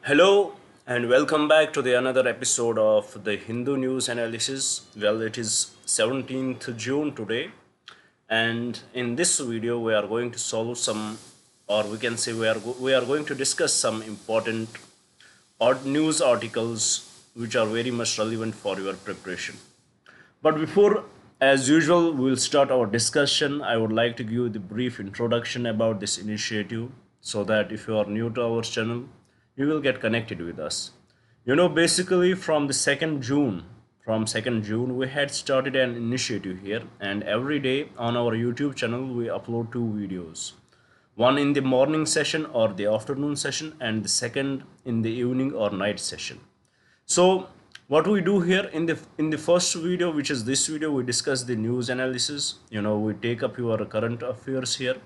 Hello and welcome back to the another episode of the Hindu news analysis. Well, it is 17th June today, and in this video we are going to solve some, or we can say we are going to discuss some important news articles which are very much relevant for your preparation. But before, as usual, we'll start our discussion. I would like to give you the brief introduction about this initiative so that if you are new to our channel, you will get connected with us. Basically from the 2nd June, we had started an initiative here, and every day on our YouTube channel, we upload two videos. One in the morning session or the afternoon session, and the second in the evening or night session. So what we do here in the first video, which is this video, we discuss the news analysis. We take up your current affairs here.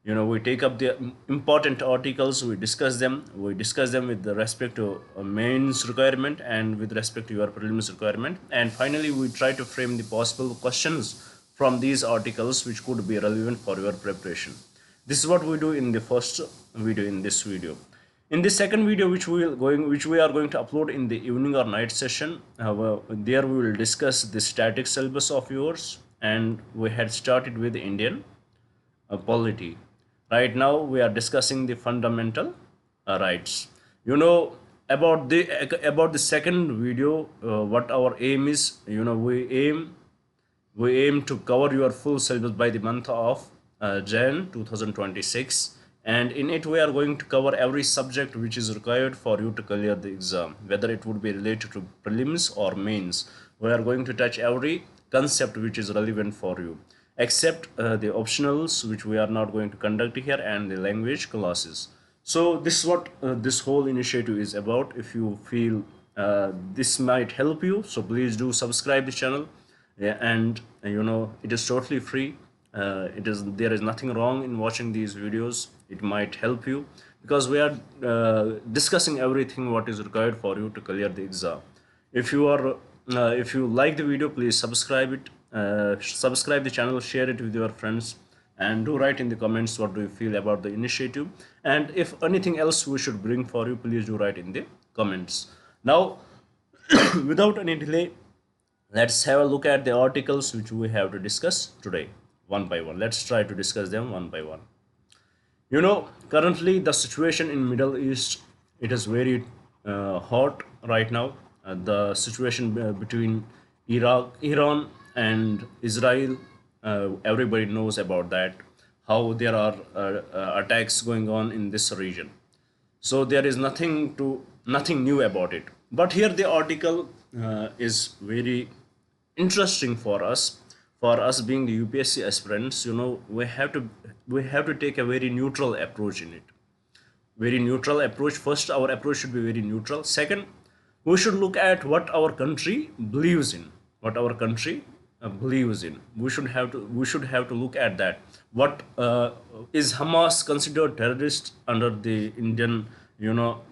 We take up the important articles, we discuss them with the respect to mains requirement and with respect to your prelims requirement, and finally we try to frame the possible questions from these articles which could be relevant for your preparation. This is what we do in the first video. In this video, in the second video, which we are going to upload in the evening or night session, there we will discuss the static syllabus of yours, and we had started with Indian polity. Right now we are discussing the fundamental rights. About the second video, what our aim is. We aim to cover your full syllabus by the month of Jan 2026, and in it we are going to cover every subject which is required for you to clear the exam, whether it would be related to prelims or mains. We are going to touch every concept which is relevant for you, except the optionals which we are not going to conduct here, and the language classes. So this is what this whole initiative is about. If you feel this might help you, so please do subscribe the channel. Yeah, and it is totally free. There is nothing wrong in watching these videos. It might help you because we are discussing everything what is required for you to clear the exam. If you like the video, please subscribe it. Subscribe the channel, share it with your friends, and do write in the comments what do you feel about the initiative, and if anything else we should bring for you, please do write in the comments. Now without any delay, let's have a look at the articles which we have to discuss today one by one. Let's try to discuss them one by one. Currently the situation in Middle East, it is very hot right now. The situation between Iran and Israel, everybody knows about that, how there are attacks going on in this region. So there is nothing new about it. But here the article is very interesting for us. For us being the UPSC aspirants, we have to take a very neutral approach in it. Very neutral approach. First, our approach should be very neutral. Second, we should look at what our country believes in. What our country believes in. We should have to look at that. What is Hamas considered terrorist under the Indian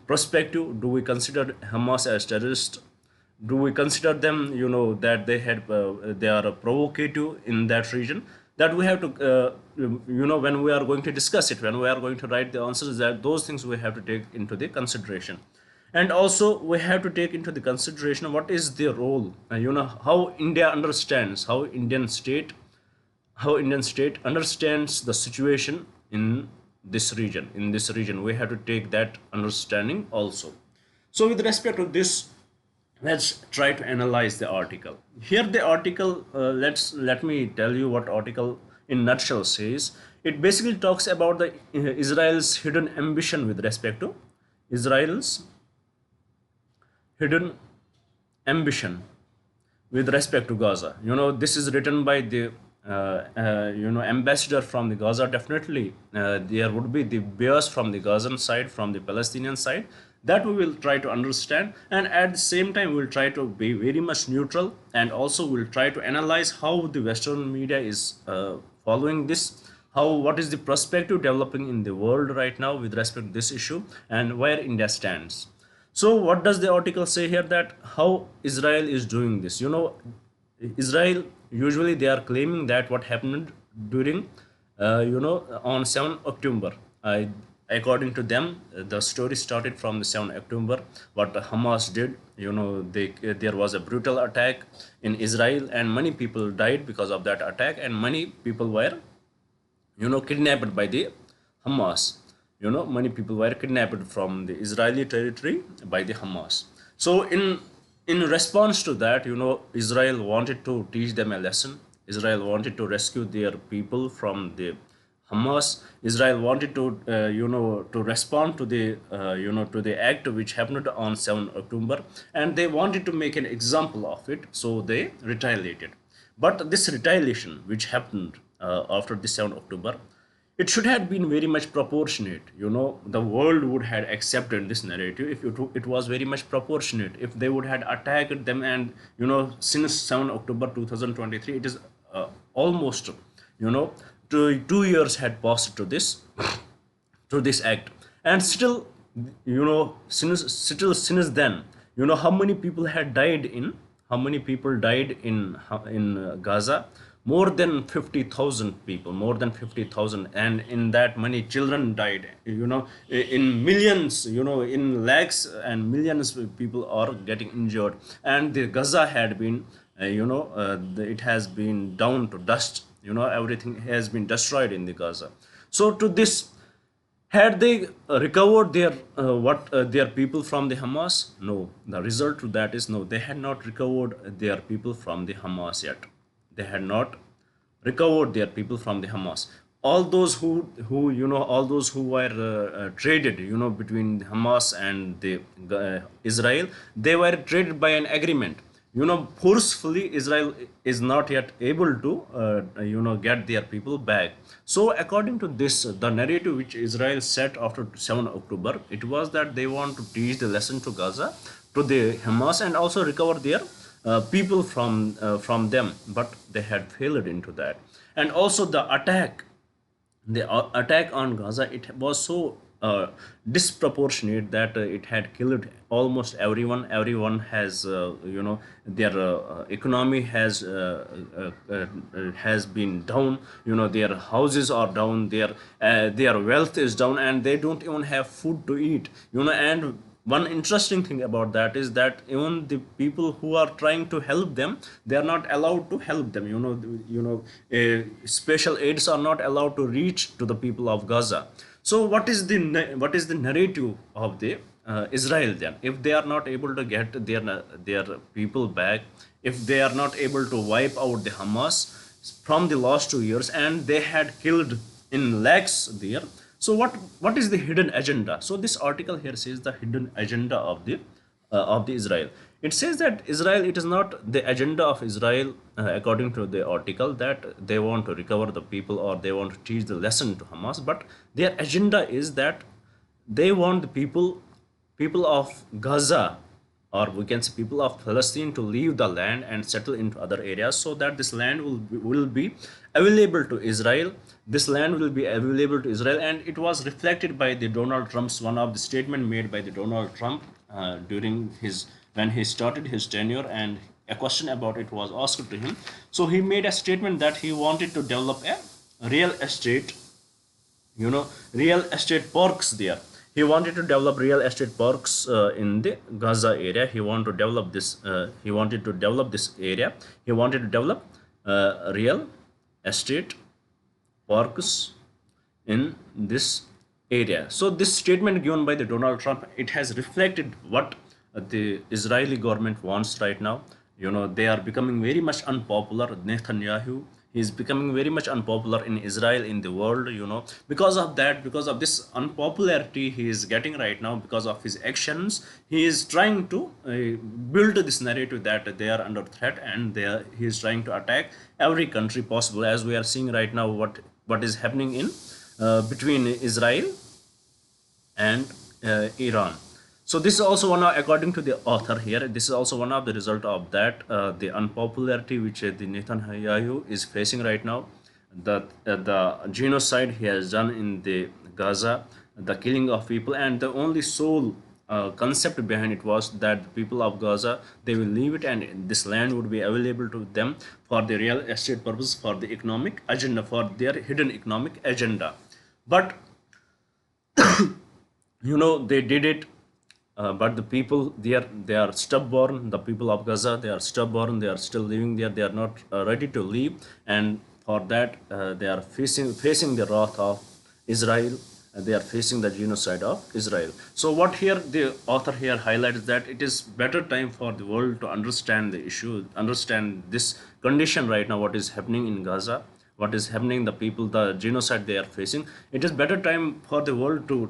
perspective? Do we consider Hamas as terrorist? Do we consider them that they are provocative in that region? That we have to when we are going to discuss it, when we are going to write the answers, that those things we have to take into the consideration. And also we have to take into the consideration what is the role, how India understands, how Indian state understands the situation in this region. We have to take that understanding also. So with respect to this, let's try to analyze the article. Here the article, let me tell you what article in nutshell says. It basically talks about the Israel's hidden ambition with respect to Israel's hidden ambition with respect to Gaza. This is written by the ambassador from the Gaza. Definitely there would be the bias from the Gazan side, from the Palestinian side, that we will try to understand, and at the same time we will try to be very much neutral, and also we will try to analyze how the Western media is following this, what is the perspective developing in the world right now with respect to this issue, and where India stands. So what does the article say here? That how Israel is doing this. Israel, usually they are claiming that what happened during on 7 October, according to them, the story started from the 7th October. What Hamas did, there was a brutal attack in Israel, and many people died because of that attack, and many people were, kidnapped by the Hamas. Many people were kidnapped from the Israeli territory by the Hamas. So in response to that, Israel wanted to teach them a lesson. Israel wanted to rescue their people from the Hamas. Israel wanted to, to respond to the, to the act which happened on 7th October, and they wanted to make an example of it. So they retaliated. But this retaliation, which happened after the 7th October, it should have been very much proportionate. The world would have accepted this narrative if it was very much proportionate. If they would have attacked them, and since 7th October 2023, it is almost, two years had passed to this act, and still, since then, how many people had died in how many people died in Gaza? More than 50,000 people, more than 50,000, and in that many children died. In millions, in lakhs and millions of people are getting injured, and the Gaza had been, it has been down to dust. Everything has been destroyed in the Gaza. So to this, had they recovered their people from the Hamas? No. The result to that is no. They had not recovered their people from the Hamas yet. They had not recovered their people from the Hamas. All those who all those who were traded, between the Hamas and the Israel, they were traded by an agreement. Forcefully, Israel is not yet able to, get their people back. So according to this, the narrative which Israel set after 7th October, it was that they want to teach the lesson to Gaza, to the Hamas, and also recover their people from them, but they had failed into that. And also the attack on Gaza, it was so disproportionate that it had killed almost everyone. Everyone has, their economy has been down. Their houses are down. Their wealth is down, and they don't even have food to eat. And one interesting thing about that is that even the people who are trying to help them, they are not allowed to help them. Special aids are not allowed to reach to the people of Gaza. So what is the narrative of the Israel then? If they are not able to get their people back, if they are not able to wipe out the Hamas from the last 2 years, and they had killed in lakhs there. So what is the hidden agenda? So this article here says the hidden agenda of the Israel. It says that Israel, it is not the agenda of Israel, according to the article, that they want to recover the people or they want to teach the lesson to Hamas, but their agenda is that they want the people of Gaza, or we can say people of Palestine, to leave the land and settle into other areas, so that this land will be available to Israel. This land will be available to Israel, and it was reflected by the Donald Trump's, one of the statement made by the Donald Trump when he started his tenure, and a question about it was asked to him. So he made a statement that he wanted to develop a real estate, real estate parks there. He wanted to develop real estate parks in the Gaza area. He wanted to develop this. He wanted to develop this area. He wanted to develop real estate parks in this area. So this statement given by the Donald Trump, it has reflected what the Israeli government wants right now. They are becoming very much unpopular. Netanyahu, he is becoming very much unpopular in Israel, in the world, because of that, because of this unpopularity he is getting right now, because of his actions. He is trying to build this narrative that they are under threat, and he is trying to attack every country possible, as we are seeing right now what is happening in between Israel and Iran. So this is also according to the author here, this is also one of the result of that, the unpopularity which the Netanyahu is facing right now, the genocide he has done in the Gaza, the killing of people, and the only sole concept behind it was that the people of Gaza, they will leave it, and this land would be available to them for the real estate purpose, for the economic agenda, for their hidden economic agenda. But They did it, but the people there, they are stubborn. The people of Gaza, they are stubborn. They are still living there. They are not ready to leave, and for that they are facing the wrath of Israel. They are facing the genocide of Israel. So what here the author here highlights that it is better time for the world to understand the issue, understand this condition right now, what is happening in Gaza, what is happening, the people, the genocide they are facing. It is better time for the world to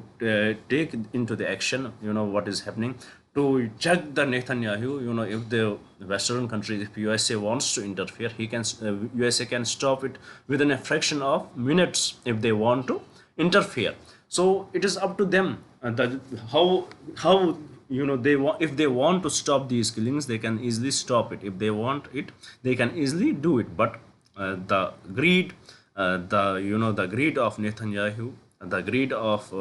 take into the action, what is happening, to check the Netanyahu. If the Western countries, if USA wants to interfere, USA can stop it within a fraction of minutes if they want to interfere. So it is up to them, how they want. If they want to stop these killings, they can easily stop it. If they want it, they can easily do it. But the greed, the greed of Netanyahu, the greed of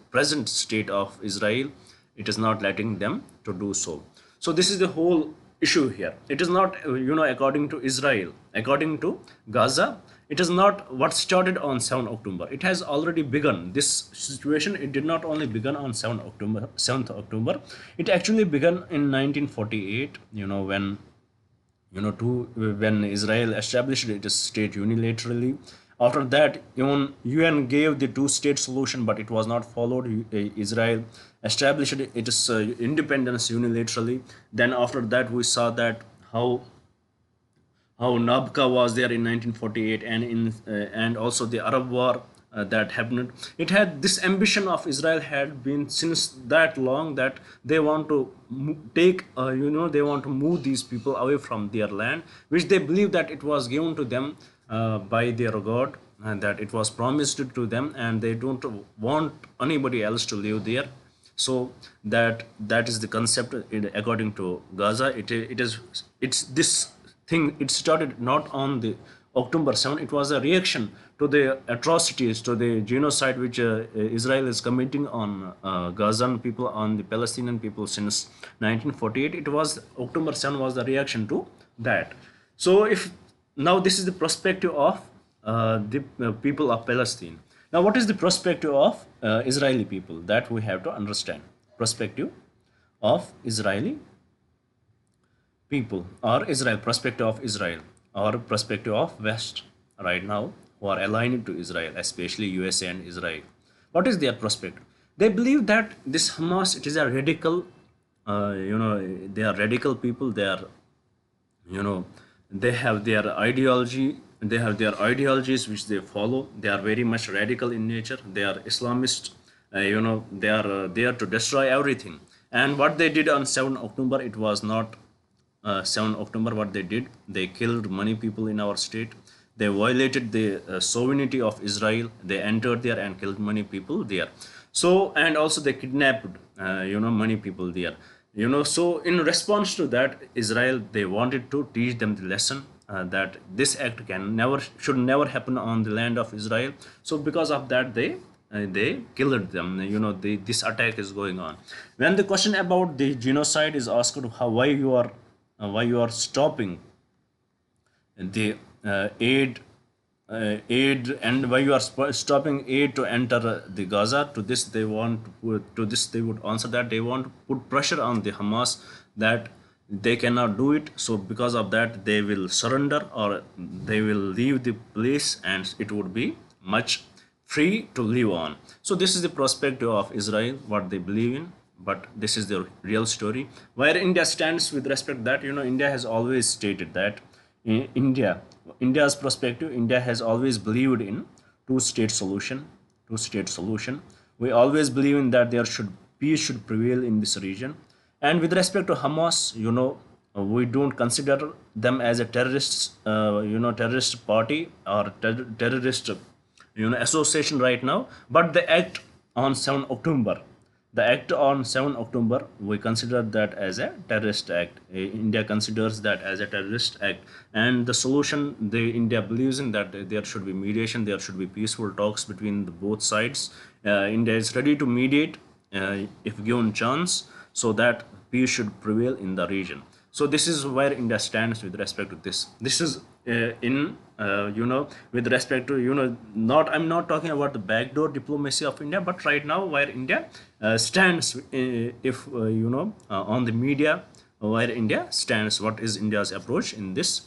present state of Israel, it is not letting them to do so. So this is the whole issue here. It is not according to Israel, according to Gaza, it is not what started on 7 October. It has already begun. This situation, it did not only begin on 7th October. It actually began in 1948, when Israel established its state unilaterally. After that, even UN gave the two-state solution, but it was not followed. Israel established its independence unilaterally. Then after that, we saw that how Nabka was there in 1948, and also the Arab War that happened. It had this ambition of Israel had been since that long, that they want to they want to move these people away from their land, which they believe that it was given to them by their God, and that it was promised to them, and they don't want anybody else to live there. So that is the concept according to Gaza. It's this thing. It started not on the October 7. It was a reaction to the atrocities, to the genocide which Israel is committing on Gazan people, on the Palestinian people since 1948. It was October 7 was the reaction to that. So if now this is the perspective of the people of Palestine. Now what is the perspective of Israeli people, that we have to understand. Perspective of Israeli people, or Israel, perspective of Israel, or perspective of West right now, who are aligned to Israel, especially USA and Israel. What is their perspective? They believe that this Hamas, it is a radical, they are radical people. They are, they have their ideology. They have their ideologies which they follow. They are very much radical in nature. They are Islamist. They are there to destroy everything. And what they did on 7 October, it was not 7 October. What they did, they killed many people in our state. They violated the sovereignty of Israel. They entered there and killed many people there. So, and also they kidnapped, many people there. So in response to that, Israel, they wanted to teach them the lesson that this act should never happen on the land of Israel. So because of that, they killed them. This attack is going on. When the question about the genocide is asked, why you are stopping the aid, and why you are stopping aid to enter the Gaza, to this they would answer that they want to put pressure on the Hamas, that they cannot do it. So because of that, they will surrender, or they will leave the place, and it would be much free to live on. So this is the perspective of Israel, what they believe in. But this is the real story where India stands with respect. That India has always stated that in India's perspective, India has always believed in two-state solution. We always believe in that peace should prevail in this region. And with respect to Hamas, we don't consider them as a terrorist party or terrorist association right now. But the act on 7 October, we consider that as a terrorist act. India considers that as a terrorist act. And the solution, India believes in that there should be mediation, there should be peaceful talks between both sides. India is ready to mediate if given chance, so that peace should prevail in the region. So this is where India stands with respect to this. This is with respect to, not, I'm not talking about the backdoor diplomacy of India, but right now where India stands, if on the media, where India stands, what is India's approach in this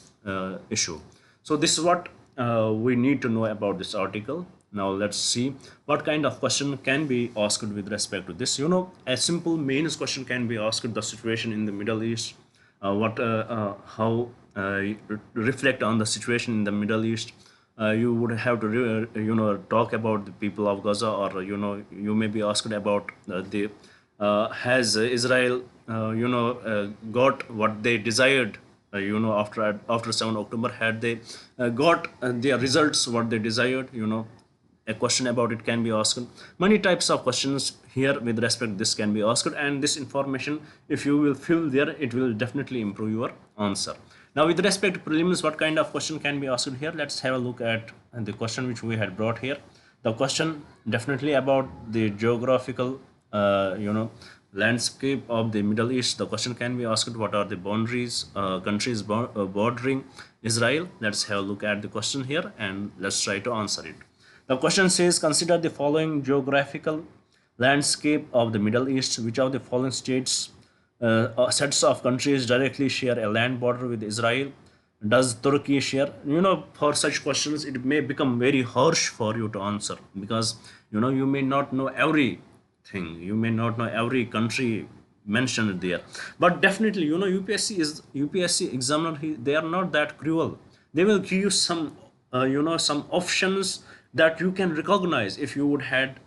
issue. So this is what we need to know about this article. Now let's see what kind of question can be asked with respect to this. A simple mains question can be asked: the situation in the Middle East, how reflect on the situation in the Middle East. You would have to talk about the people of Gaza, or you may be asked about the has Israel got what they desired, after 7 October, had they got their results what they desired. A question about it can be asked. Many types of questions here with respect to this can be asked, and this information, if you will fill there, it will definitely improve your answer. Now with respect to prelims, what kind of question can be asked here? Let's have a look at the question which we had brought here. The question definitely about the geographical landscape of the Middle East. The question can be asked: what are the boundaries, countries bordering Israel? Let's have a look at the question here and let's try to answer it. The question says, consider the following geographical landscape of the Middle East. Which of the following sets of countries directly share a land border with Israel? Does Turkey share? For such questions, it may become very harsh for you to answer, because you may not know everything. You may not know every country mentioned there. But definitely, UPSC examiner, they are not that cruel. They will give you some some options that you can recognize if you would had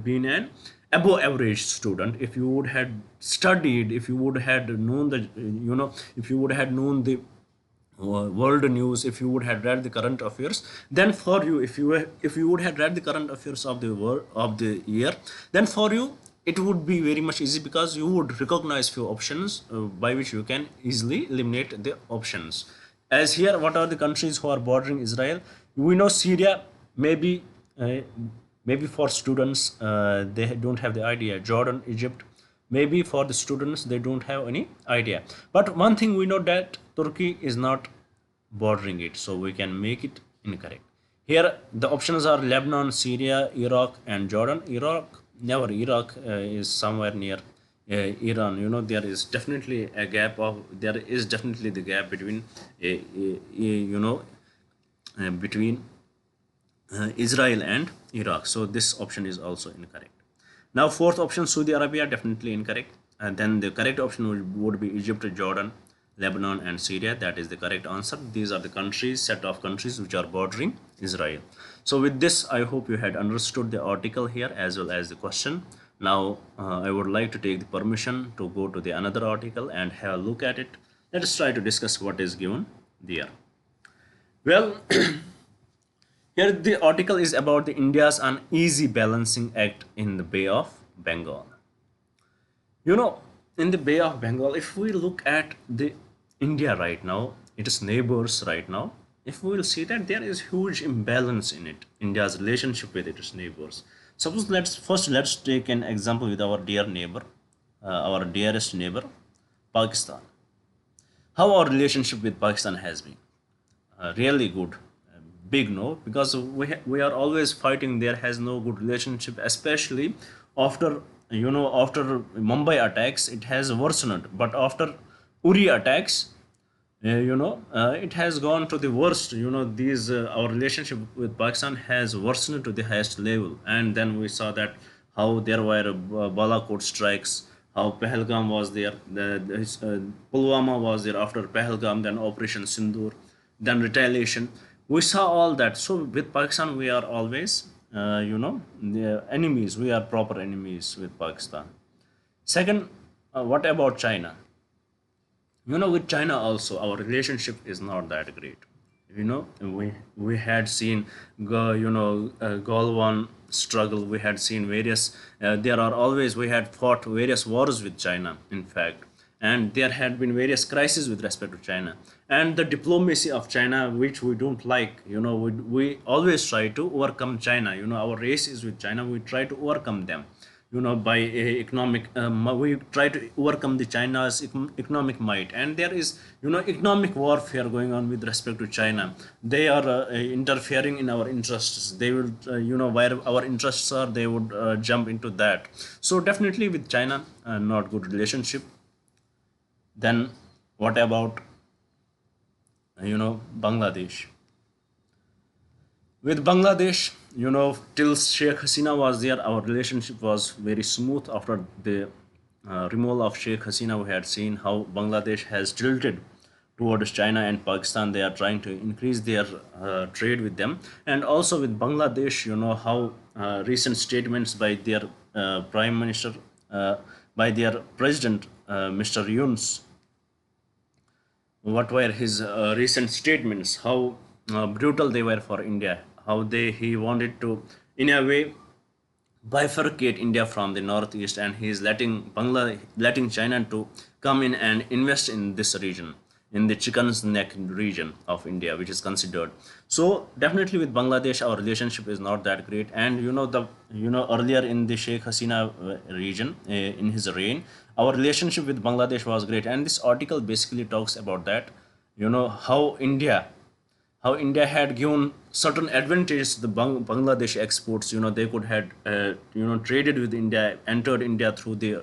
been an above average student, if you would had studied, if you would had known the if you would had known the world news, if you would have read the current affairs, then for you, if you would have read the current affairs of the world of the year, then for you it would be very much easy, because you would recognize few options by which you can easily eliminate the options. As here, what are the countries who are bordering Israel? We know Syria, maybe for students they don't have the idea. Jordan, Egypt, maybe for the students they don't have any idea. But one thing we know, that Turkey is not bordering it, so we can make it incorrect. Here the options are Lebanon, Syria, Iraq and Jordan. Iraq is somewhere near Iran. There is definitely a gap there is definitely the gap between between Israel and Iraq. So this option is also incorrect. Now fourth option, Saudi Arabia, definitely incorrect. And then the correct option would be Egypt, Jordan, Lebanon and Syria. That is the correct answer. These are the set of countries which are bordering Israel. So with this, I hope you had understood the article here as well as the question. Now I would like to take the permission to go to the another article and have a look at it. Let us try to discuss what is given there. Well, here the article is about the India's uneasy balancing act in the Bay of Bengal. In the Bay of Bengal, if we look at the India right now, its neighbors right now, if we will see that there is huge imbalance in it, India's relationship with its neighbors. Suppose let's take an example with our dear neighbor, our dearest neighbor, Pakistan. How our relationship with Pakistan has been? Really good. Big no, because we are always fighting. There has no good relationship, especially after after Mumbai attacks, it has worsened. But after Uri attacks, it has gone to the worst. These our relationship with Pakistan has worsened to the highest level. And then we saw that how there were Balakot strikes, how Pahalgam was there, Pulwama was there after Pahalgam, then Operation Sindoor, then retaliation. We saw all that. So with Pakistan, we are always, the enemies. We are proper enemies with Pakistan. Second, what about China? With China also, our relationship is not that great. We had seen, Galwan struggle. We had seen various. We had fought various wars with China, in fact. And there had been various crises with respect to China, and the diplomacy of China, which we don't like. We always try to overcome China. Our race is with China, we try to overcome them. by a economic, we try to overcome the China's economic might, and there is economic warfare going on with respect to China. They are interfering in our interests. They will where our interests are, they would jump into that. So definitely with China, not good relationship. Then what about Bangladesh? With Bangladesh, till Sheikh Hasina was there, our relationship was very smooth. After the removal of Sheikh Hasina, we had seen how Bangladesh has tilted towards China and Pakistan. They are trying to increase their trade with them. And also with Bangladesh, how recent statements by their prime minister, by their president, Mr. Yunus, what were his recent statements, how brutal they were for India, how he wanted to, in a way, bifurcate India from the northeast, and he is letting China to come in and invest in this region, in the chicken's neck region of India, which is considered. So definitely with Bangladesh, our relationship is not that great. And earlier in the Sheikh Hasina region, in his reign, our relationship with Bangladesh was great. And this article basically talks about that, how India had given certain advantages to the Bangladesh exports. They could had traded with India, entered India through the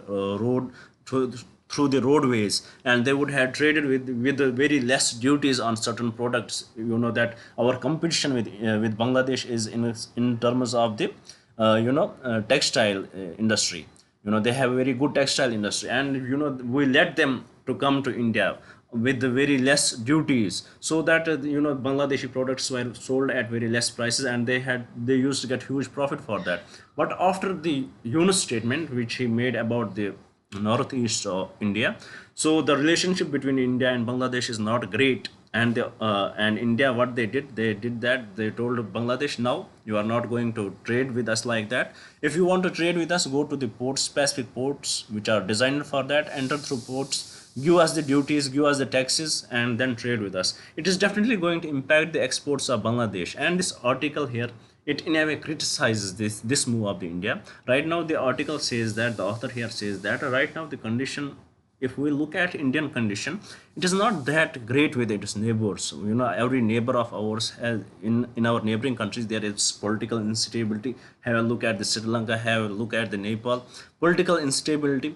through the roadways, and they would have traded with very less duties on certain products. That our competition with Bangladesh is in terms of the textile industry. They have a very good textile industry, and we let them to come to India with the very less duties, so that Bangladeshi products were sold at very less prices, and they used to get huge profit for that. But after the Yunus statement which he made about the northeast of India, so the relationship between India and Bangladesh is not great. And India, what they did that they told Bangladesh, now you are not going to trade with us like that. If you want to trade with us, go to the ports, specific ports which are designed for that, enter through ports, give us the duties, give us the taxes, and then trade with us. It is definitely going to impact the exports of Bangladesh. And this article here, it in a way criticizes this move of the India. Right now the article says that, the author here says that right now the condition, if we look at Indian condition, it is not that great with its neighbors. Every neighbor of ours has, in our neighboring countries, there is political instability. Have a look at the Sri Lanka, have a look at the Nepal, political instability.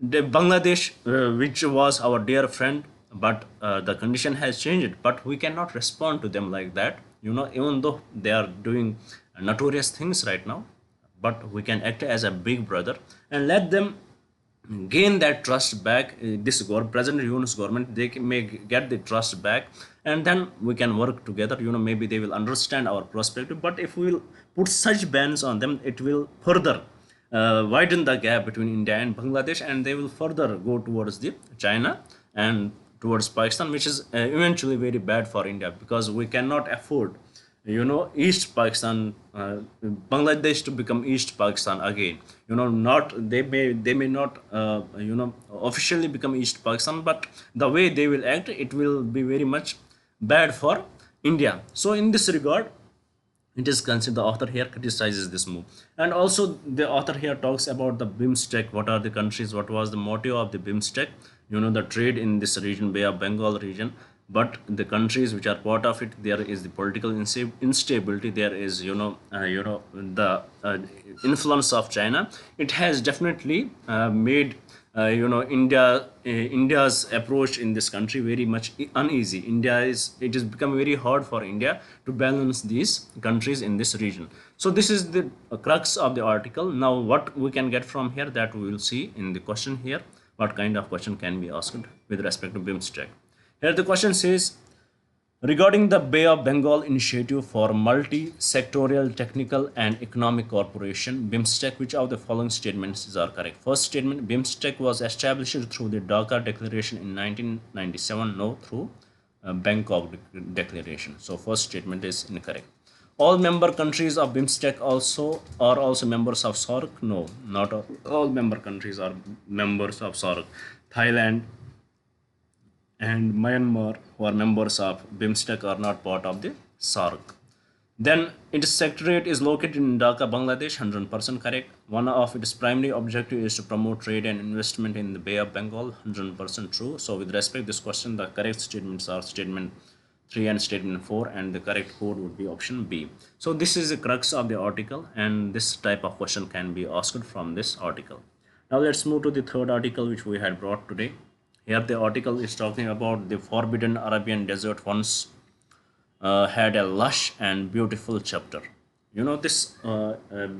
The Bangladesh, which was our dear friend, but the condition has changed, but we cannot respond to them like that, even though they are doing notorious things right now. But we can act as a big brother and let them gain that trust back. This present Yunus government, they may get the trust back, and then we can work together. Maybe they will understand our perspective. But if we will put such bans on them, it will further widen the gap between India and Bangladesh, and they will further go towards the China and towards Pakistan, which is eventually very bad for India, because we cannot afford East Pakistan, Bangladesh to become East Pakistan again. Not they may not officially become East Pakistan, but the way they will act, it will be very much bad for India. So in this regard, it is considered, the author here criticizes this move. And also the author here talks about the BIMSTEC. What are the countries, what was the motive of the BIMSTEC? The trade in this region, Bay of Bengal region. But the countries which are part of it, there is the political instability, there is the influence of China. It has definitely made India's approach in this country very much uneasy. It has become very hard for India to balance these countries in this region. So this is the crux of the article. Now what we can get from here, that we will see in the question here. What kind of question can be asked with respect to BIMSTEC? Here the question says, regarding the Bay of Bengal Initiative for Multi-Sectorial Technical and Economic Cooperation, BIMSTEC, which of the following statements are correct? First statement, BIMSTEC was established through the Dhaka Declaration in 1997, no, through Bangkok Declaration. So first statement is incorrect. All member countries of BIMSTEC are also members of SAARC? No, not all member countries are members of SAARC. Thailand and Myanmar, who are members of BIMSTEC, are not part of the SAARC. Then its secretariat is located in Dhaka, Bangladesh, 100% correct. One of its primary objective is to promote trade and investment in the Bay of Bengal, 100% true. So with respect to this question, the correct statements are statement 3 and statement 4, and the correct code would be option B. So this is the crux of the article, and this type of question can be asked from this article. Now let's move to the third article which we had brought today. Here the article is talking about the forbidden Arabian desert once had a lush and beautiful chapter. You know this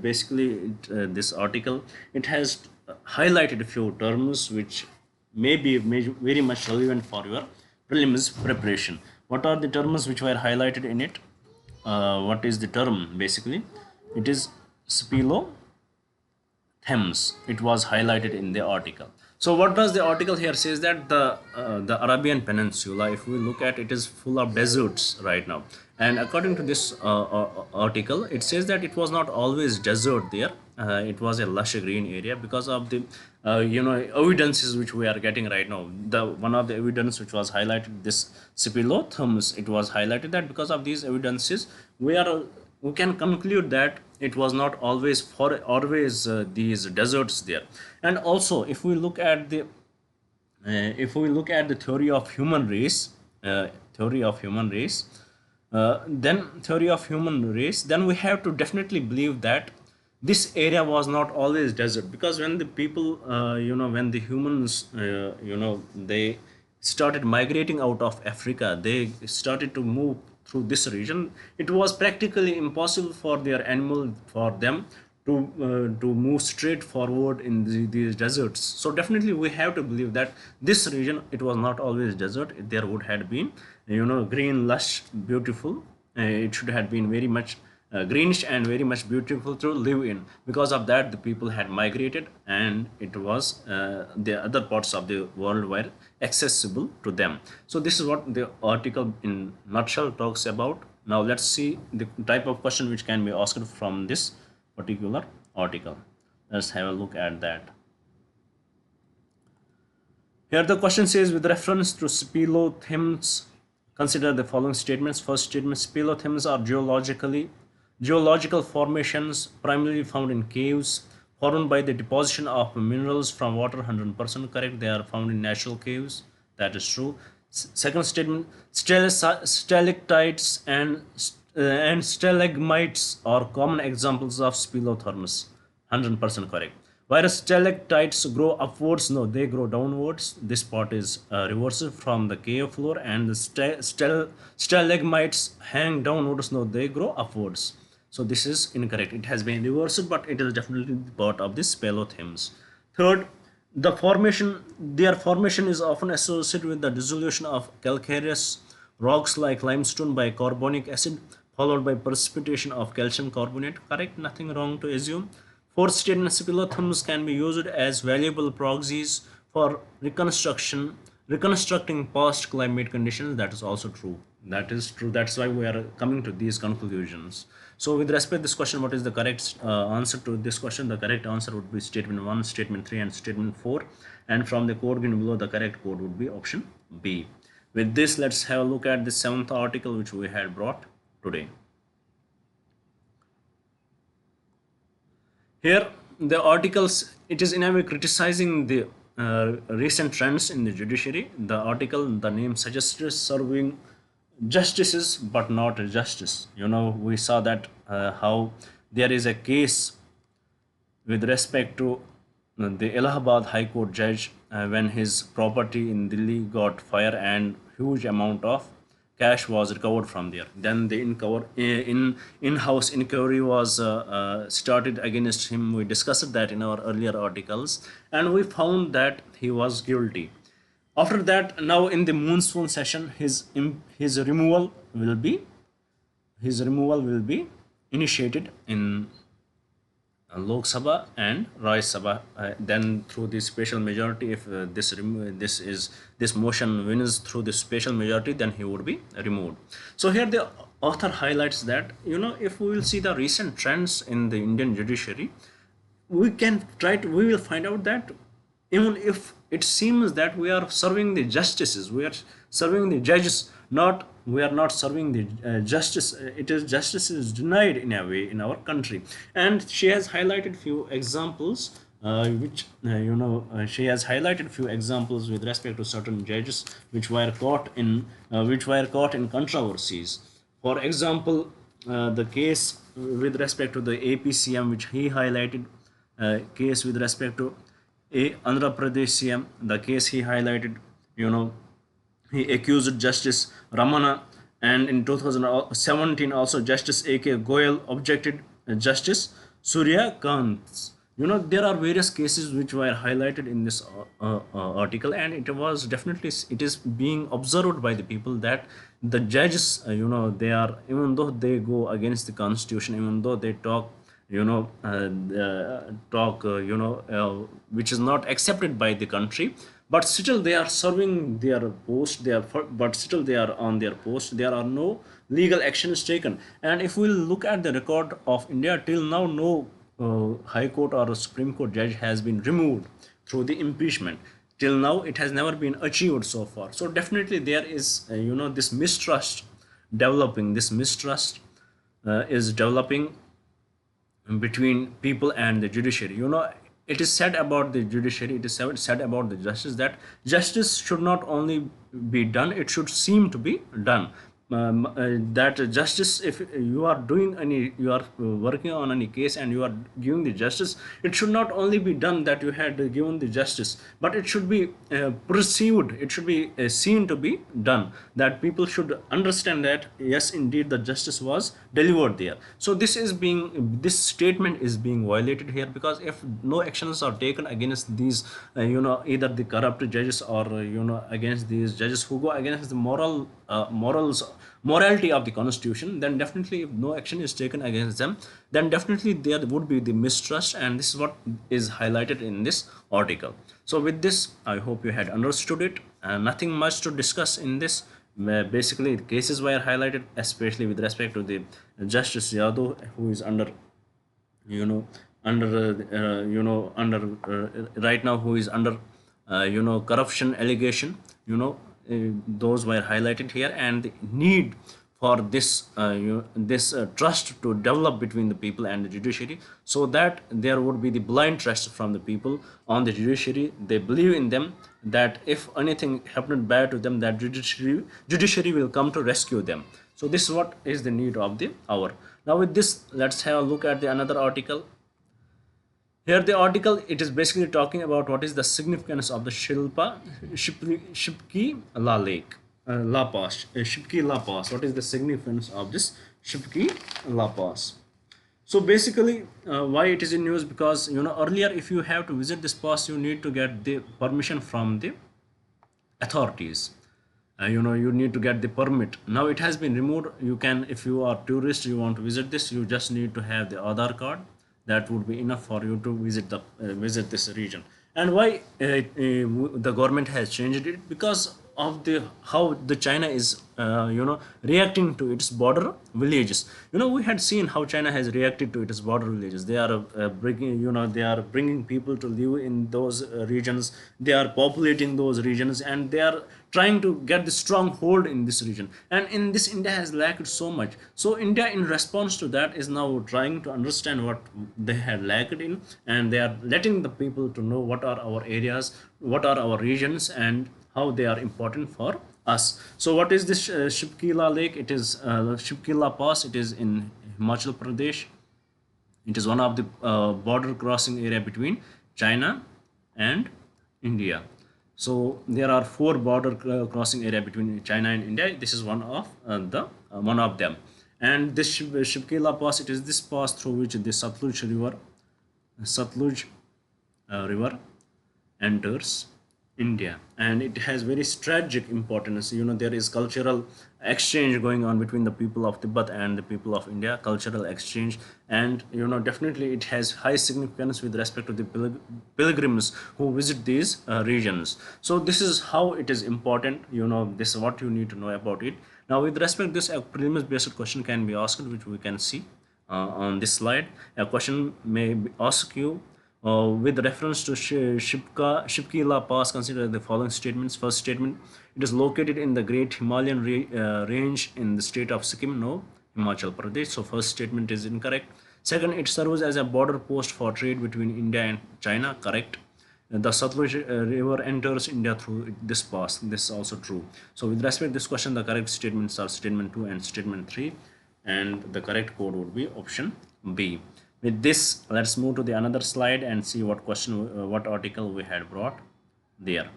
this article, it has highlighted a few terms which may be very much relevant for your prelims preparation. What are the terms which were highlighted in it? What is the term? Basically, it is spilo Thames. It was highlighted in the article. So what does the article here says that the Arabian Peninsula, if we look at it, is full of deserts right now. And according to this article, it says that it was not always desert there. It was a lush green area because of the evidences which we are getting right now. The one of the evidence which was highlighted, this Spilotherms, it was highlighted that because of these evidences we can conclude that it was not always these deserts there. And also if we look at the theory of human race, then we have to definitely believe that this area was not always desert, because when the people when the humans they started migrating out of Africa, they started to move through this region. It was practically impossible for them to move straight forward in these deserts. So definitely we have to believe that this region, it was not always desert. There would have been green, lush, beautiful. It should have been very much greenish and very much beautiful to live in. Because of that, the people had migrated, and it was the other parts of the world were accessible to them. So this is what the article in nutshell talks about. Now let's see the type of question which can be asked from this particular article. Let's have a look at that. Here the question says, with reference to speleothems, consider the following statements. First statement: speleothems are geological formations primarily found in caves, formed by the deposition of minerals from water. 100% correct. They are found in natural caves. That is true. Second statement: stalactites and stalagmites are common examples of speleothems. 100% correct. Whereas stalactites grow upwards, no, they grow downwards. This part is reversed from the cave floor, and the stalagmites hang downwards, no, they grow upwards. So this is incorrect. It has been reversed, but it is definitely part of the speleothems. Third, their formation is often associated with the dissolution of calcareous rocks like limestone by carbonic acid, followed by precipitation of calcium carbonate. Correct, nothing wrong to assume. Fourth statement: speleothems can be used as valuable proxies for reconstructing past climate conditions. That is also true. That is true. That's why we are coming to these conclusions. So with respect to this question, what is the correct answer to this question? The correct answer would be statement 1, statement 3, and statement 4. And from the code given below, the correct code would be option B. With this, let's have a look at the 7th article which we had brought today. Here, the articles, it is in a way criticizing the recent trends in the judiciary. The article, the name suggests serving justices but not justice. We saw that how there is a case with respect to the Allahabad High Court judge when his property in Delhi got fire and huge amount of cash was recovered from there. Then the in-house inquiry was started against him. We discussed that in our earlier articles, and we found that he was guilty. After that, now in the monsoon session, his removal will be initiated in Lok Sabha and Rajya Sabha. Then through the special majority, if this motion wins through the special majority, then he would be removed. So here the author highlights that if we will see the recent trends in the Indian judiciary, we will find out that even if it seems that we are serving the justices, we are serving the judges, not we are not serving the justice. It is justice is denied in a way in our country. And she has highlighted few examples, which she has highlighted few examples with respect to certain judges which were caught in controversies. For example, the case with respect to the APCM, which he highlighted, case with respect to Andhra Pradesh CM, the case he highlighted, he accused Justice Ramana, and in 2017 also Justice A.K. Goyal objected Justice Surya Kant. There are various cases which were highlighted in this article, and it was definitely, it is being observed by the people that the judges, they are, even though they go against the constitution, even though they talk, which is not accepted by the country, but still they are serving their post, but still they are on their post, there are no legal actions taken. And if we look at the record of India, till now no high court or a supreme court judge has been removed through the impeachment. Till now it has never been achieved so far. So definitely there is this mistrust developing, this mistrust is developing between people and the judiciary. It is said about the judiciary, it is said about the justice, that justice should not only be done, it should seem to be done. That justice, if you are doing any, you are working on any case and you are giving the justice, it should not only be done that you had given the justice, but it should be perceived, it should be seen to be done, that people should understand that yes, indeed the justice was delivered there. So this statement is being violated here, because if no actions are taken against these either the corrupt judges or against these judges who go against the morality of the constitution, then definitely if no action is taken against them, then definitely there would be the mistrust, and this is what is highlighted in this article. So with this, I hope you had understood it. Nothing much to discuss in this. Basically the cases were highlighted, especially with respect to the Justice Yadav, who is under right now, who is under corruption allegation. Those were highlighted here, and the need for this trust to develop between the people and the judiciary, so that there would be the blind trust from the people on the judiciary. They believe in them, that if anything happened bad to them, that judiciary will come to rescue them. So this is what is the need of the hour. Now with this, let's have a look at the another article. Here the article, it is basically talking about what is the significance of the Shipki La Lake, La Pass, Shipki La Pass. What is the significance of this Shipki La Pass? So basically, why it is in news? Because earlier, if you have to visit this pass, you need to get the permission from the authorities. You need to get the permit. Now it has been removed. You can, if you are tourist, you want to visit this, you just need to have the Aadhaar card. That would be enough for you to visit this region. And why the government has changed it? Because of how the China is reacting to its border villages. We had seen how China has reacted to its border villages. They are bringing people to live in those regions. They are populating those regions, and they are trying to get the stronghold in this region. And in this, India has lacked so much. So India, in response to that, is now trying to understand what they had lacked in, and they are letting the people to know what are our areas, what are our regions, and how they are important for us. So what is this Shipkila Lake? It is Shipkila Pass. It is in Himachal Pradesh. It is one of the border crossing area between China and India. So there are 4 border crossing area between China and India. This is one of one of them. And this Shipkila Pass, it is this pass through which the Satluj river enters India, and it has very strategic importance. There is cultural exchange going on between the people of Tibet and the people of India, cultural exchange, and definitely it has high significance with respect to the pilgrims who visit these regions. So this is how it is important. This is what you need to know about it. Now with respect to this, a prelims based question can be asked, which we can see on this slide. A question may ask you, With reference to Shipkila Pass, consider the following statements. First statement: it is located in the Great Himalayan range in the state of Sikkim, no, Himachal Pradesh. So first statement is incorrect. Second, it serves as a border post for trade between India and China. Correct. The Satluj river enters India through this pass. This is also true. So with respect to this question, the correct statements are statement 2 and statement 3, and the correct code would be option B. With this, let's move to the another slide and see what question, what article we had brought there.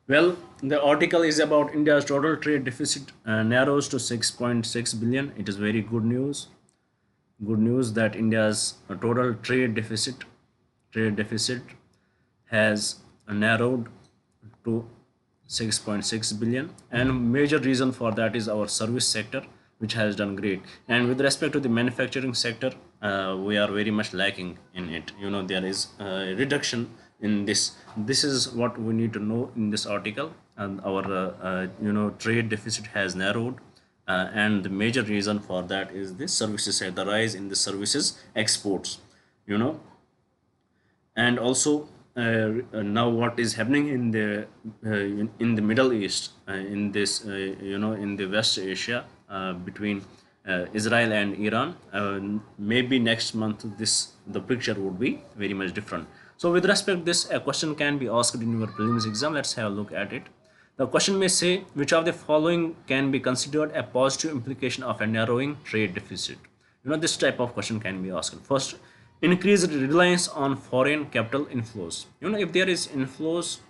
Well, the article is about India's total trade deficit narrows to 6.6 billion. It is very good news. Good news that India's total trade deficit has narrowed to 6.6 billion, and major reason for that is our service sector, which has done great. And with respect to the manufacturing sector, we are very much lacking in it. There is a reduction in this is what we need to know in this article. And our trade deficit has narrowed, and the major reason for that is the services, the rise in the services exports. And also now what is happening in the Middle East, in this in the West Asia, between Israel and Iran, maybe next month the picture would be very much different. So with respect to this, a question can be asked in your prelims exam. Let's have a look at it. The question may say, which of the following can be considered a positive implication of a narrowing trade deficit? This type of question can be asked. First, increased reliance on foreign capital inflows. If there is inflows,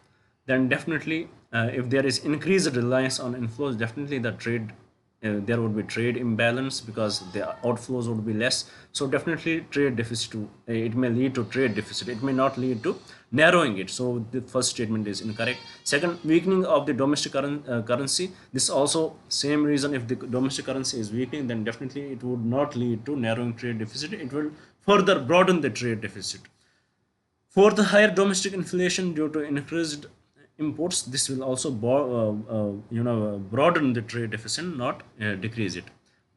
then definitely, if there is increased reliance on inflows, definitely there would be trade imbalance, because the outflows would be less. So definitely trade deficit, it may lead to trade deficit, it may not lead to narrowing it. So the first statement is incorrect. Second, weakening of the domestic currency. This also same reason. If the domestic currency is weakening, then definitely it would not lead to narrowing trade deficit, it will further broaden the trade deficit. Fourth, higher domestic inflation due to increased imports. This will also broaden the trade deficit, not decrease it.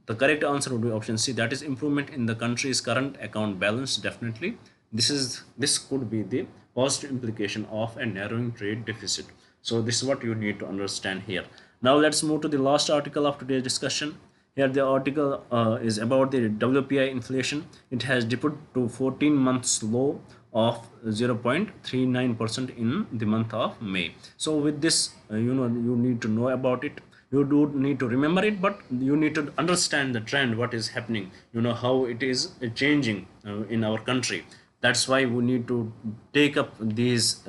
The correct answer would be option C, that is improvement in the country's current account balance. Definitely this could be the positive implication of a narrowing trade deficit. So this is what you need to understand here. Now let's move to the last article of today's discussion. Here the article is about the WPI inflation. It has dipped to 14 months low of 0.39% in the month of May. So with this, you need to know about it. You do need to remember it, but you need to understand the trend, what is happening, how it is changing in our country. That's why we need to take up these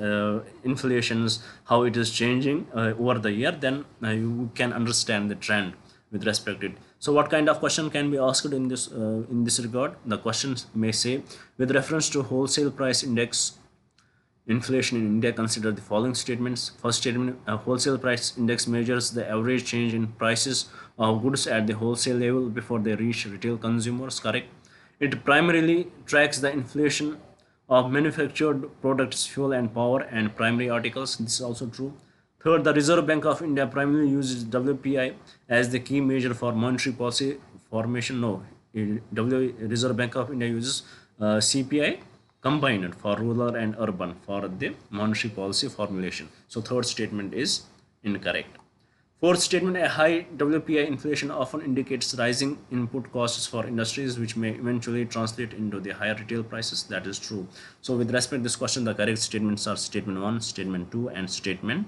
inflations, how it is changing over the year. Then you can understand the trend with respect to it. So what kind of question can be asked in this regard? The questions may say, with reference to wholesale price index inflation in India, consider the following statements. First statement, wholesale price index measures the average change in prices of goods at the wholesale level before they reach retail consumers. Correct. It primarily tracks the inflation of manufactured products, fuel and power, and primary articles. This is also true. Third, the Reserve Bank of India primarily uses WPI as the key measure for monetary policy formation. No, Reserve Bank of India uses CPI combined for rural and urban for the monetary policy formulation. So third statement is incorrect. Fourth statement, a high WPI inflation often indicates rising input costs for industries, which may eventually translate into the higher retail prices. That is true. So with respect to this question, the correct statements are statement 1, statement 2, and statement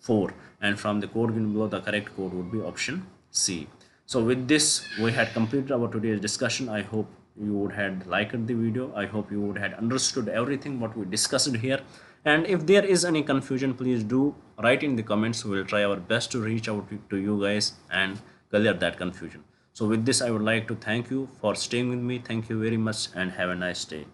4. And from the code given below, the correct code would be option C. So with this, we had completed our today's discussion. I hope you would have liked the video. I hope you would have understood everything what we discussed here. And if there is any confusion, please do write in the comments. We will try our best to reach out to you guys and clear that confusion. So with this, I would like to thank you for staying with me. Thank you very much and have a nice day.